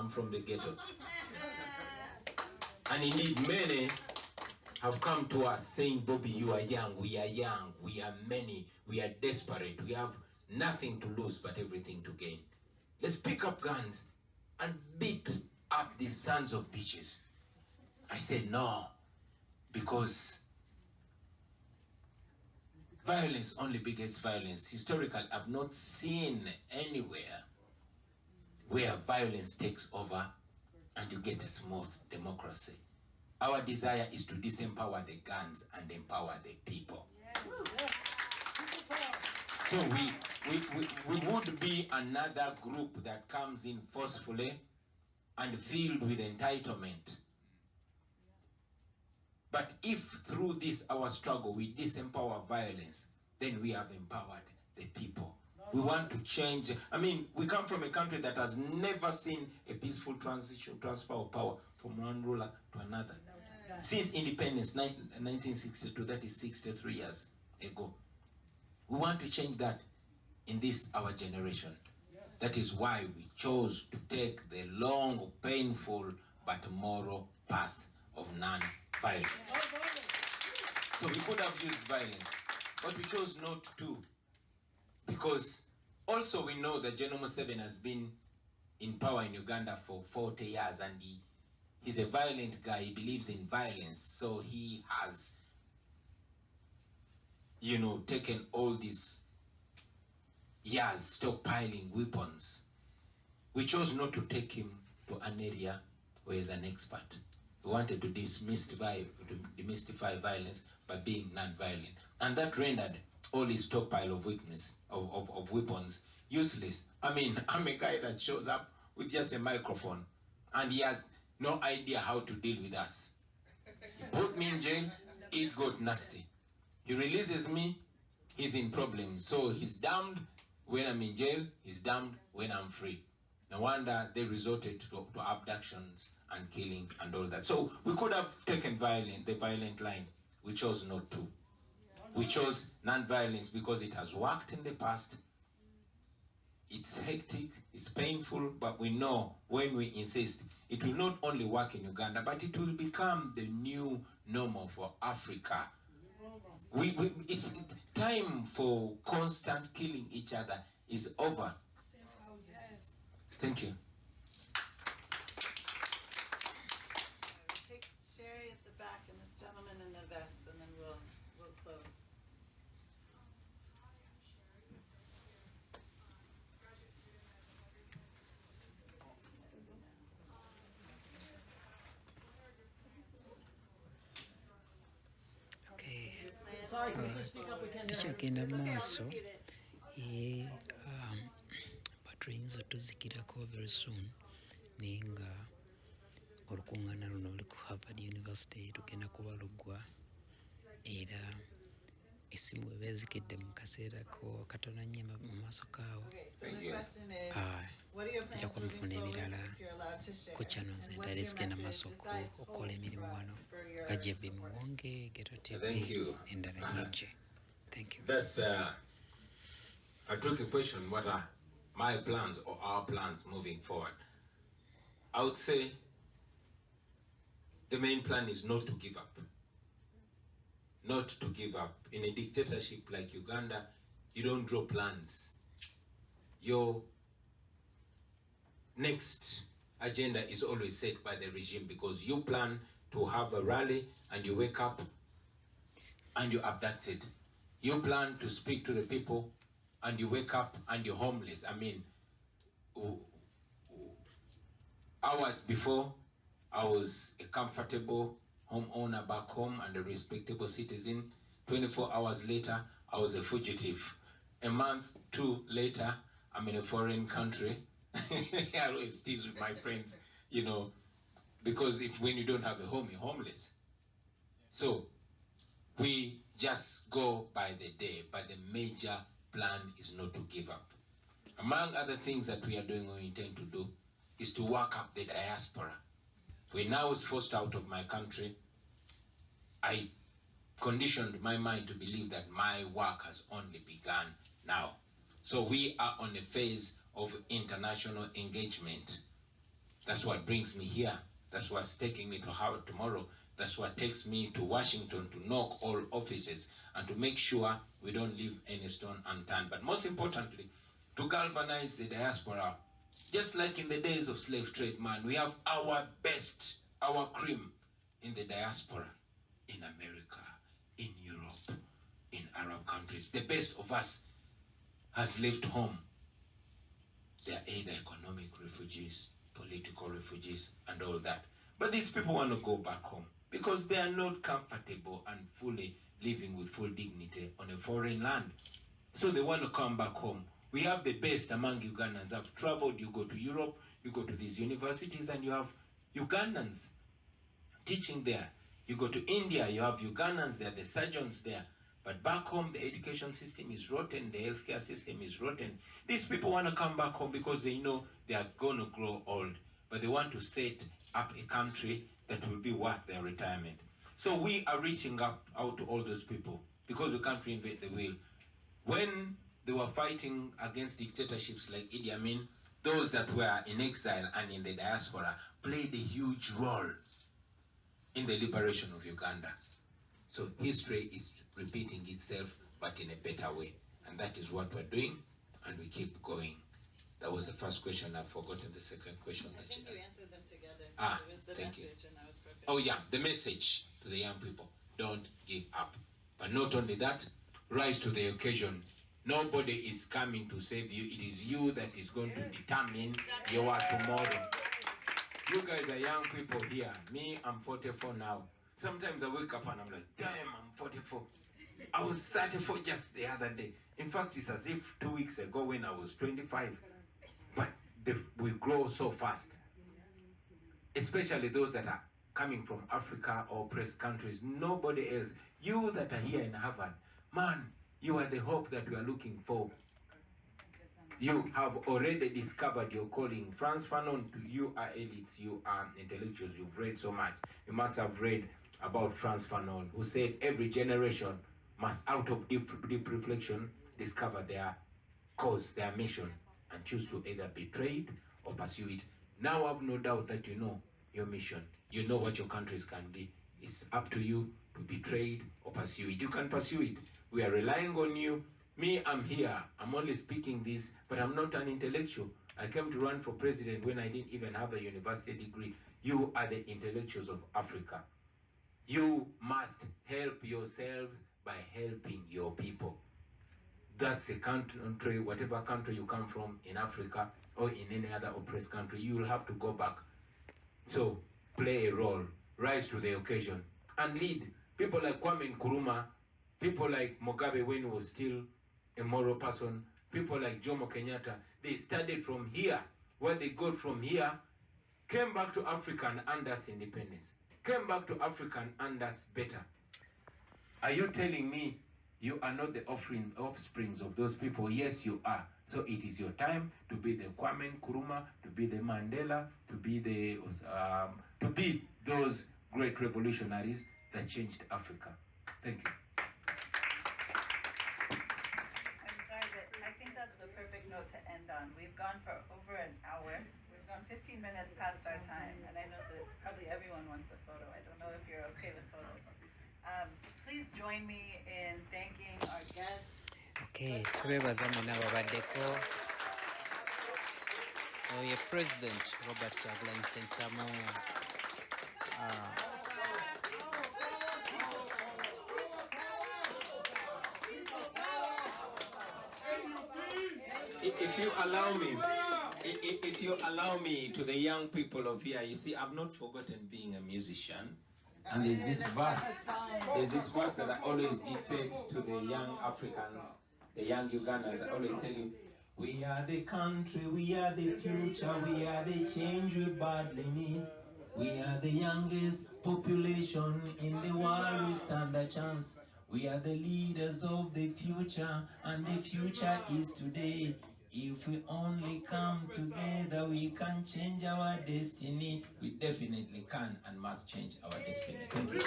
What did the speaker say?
I'm from the ghetto. And indeed, many have come to us saying, Bobi, you are young, we are many, we are desperate, we have nothing to lose but everything to gain. Let's pick up guns and beat up these sons of bitches. I said no, because violence only begets violence. Historically, I've not seen anywhere where violence takes over and you get a smooth democracy. Our desire is to disempower the guns and empower the people. So we would be another group that comes in forcefully and filled with entitlement. But if through this our struggle we disempower violence, then we have empowered the people. We want to change. I mean, we come from a country that has never seen a peaceful transfer of power from one ruler to another. Since independence, 1962, that is 63 years ago. We want to change that in this, our generation. That is why we chose to take the long, painful, but moral path of non-violence. So we could have used violence, but we chose not to. Because also we know that General Museveni has been in power in Uganda for 40 years and he's a violent guy. He believes in violence. So he has, taken all these years stockpiling weapons. We chose not to take him to an area where he's an expert. We wanted to demystify violence by being non-violent. And that rendered all his stockpile of weapons useless. I mean, I'm a guy that shows up with just a microphone and he has no idea how to deal with us. He put me in jail, it got nasty. He releases me, he's in problems. So he's damned when I'm in jail, he's damned when I'm free. No wonder they resorted to abductions and killings and all that. So we could have taken the violent line. We chose not to. We chose non-violence because it has worked in the past. It's hectic, it's painful, but we know when we insist, it will not only work in Uganda, but it will become the new normal for Africa. It's time for constant killing each other is over. Thank you. Take Sherry at the back and this gentleman in the vest, and then we'll close. Tukyagenda mu maaso batuyinza tuzikirako very soon naye nga olukuŋŋaana luno luli ku Harvard University tugenda kubalugwa era essimu bwe beezikidde mu kaseera katono nnyo mu maaso kaawo nja kumufuna ebirala ku channels endala ezigenda maaso okukola emirimu wano nga JB Muwonge, Ghetto TV endala nyingi. Thank you. That's a tricky question. What are my plans or our plans moving forward? I would say the main plan is not to give up. Not to give up. In a dictatorship like Uganda, you don't draw plans. Your next agenda is always set by the regime because you plan to have a rally and you wake up and you're abducted. You plan to speak to the people and you wake up and you're homeless. I mean, hours before, I was a comfortable homeowner back home and a respectable citizen. 24 hours later, I was a fugitive. A month, 2 later, I'm in a foreign country. I always tease with my friends, because when you don't have a home, you're homeless. So we just go by the day, but the major plan is not to give up. Among other things that we are doing or intend to do is to work up the diaspora. When I was forced out of my country, I conditioned my mind to believe that my work has only begun now. So we are on a phase of international engagement. That That's what brings me here. That's what's taking me to Harvard tomorrow. That's what takes me to Washington to knock all offices and to make sure we don't leave any stone unturned. But most importantly, to galvanize the diaspora. Just like in the days of slave trade, man, we have our best, our cream in the diaspora, in America, in Europe, in Arab countries. The best of us has left home. They are either economic refugees, political refugees, and all that. But these people want to go back home because they are not comfortable and fully living with full dignity on a foreign land. So they want to come back home. We have the best among Ugandans. I've traveled, you go to Europe, you go to these universities and you have Ugandans teaching there. You go to India, you have Ugandans there, the surgeons there. But back home, the education system is rotten, the healthcare system is rotten. These people want to come back home because they know they are going to grow old. But they want to set up a country that will be worth their retirement. So we are reaching out to all those people because we can't reinvent the wheel. When they were fighting against dictatorships like Idi Amin, those that were in exile and in the diaspora played a huge role in the liberation of Uganda. So history is repeating itself, but in a better way. And that is what we're doing, and we keep going. That was the first question. I've forgotten the second question. I think you answered them together. It was the thank message, you. and I was prepared. Oh yeah, the message to the young people. Don't give up. But not only that, rise to the occasion. Nobody is coming to save you. It is you that is going to determine your tomorrow. You guys are young people here. Me, I'm 44 now. Sometimes I wake up and I'm like, damn, I'm 44. I was 34 just the other day. In fact, it's as if 2 weeks ago when I was 25. But we grow so fast. Especially those that are coming from Africa or oppressed countries. Nobody else. You that are here in Harvard, man, you are the hope that we are looking for. You have already discovered your calling. Franz Fanon, you are elites, you are intellectuals, you've read so much. You must have read about Franz Fanon, who said every generation must, out of deep reflection, discover their cause, their mission, and choose to either betray it or pursue it. Now I have no doubt that you know your mission. You know what your countries can be. It's up to you to betray it or pursue it. You can pursue it. We are relying on you. Me, I'm here. I'm only speaking this, but I'm not an intellectual. I came to run for president when I didn't even have a university degree. You are the intellectuals of Africa. You must help yourselves by helping your people. That's a country, whatever country you come from in Africa or in any other oppressed country, you will have to go back. So play a role, rise to the occasion, and lead. People like Kwame Nkrumah, people like Mugabe when he was still a moral person, people like Jomo Kenyatta, they studied from here. What they got from here came back to Africa and earned us independence. Came back to Africa and earned us better. Are you telling me you are not the offsprings of those people? Yes, you are. So it is your time to be the Kwame Nkrumah, to be the Mandela, to be those great revolutionaries that changed Africa. Thank you. I think that's the perfect note to end on. We've gone for over an hour. We've gone 15 minutes past our time, and I know that probably everyone wants a photo. I don't know if you're okay with photos. Please join me in thanking our guests. Okay, twebaza mwena babaddeko. Oye President Robert Kyagulanyi Ssentamu. If you allow me to the young people of here, you see, I've not forgotten being a musician. And there's this verse that I always dictate to the young Africans, the young Ugandans. I always tell you, we are the country, we are the future, we are the change we badly need. We are the youngest population in the world, we stand a chance. We are the leaders of the future, and the future is today. If we only come together, we can change our destiny. We definitely can and must change our destiny. Thank you.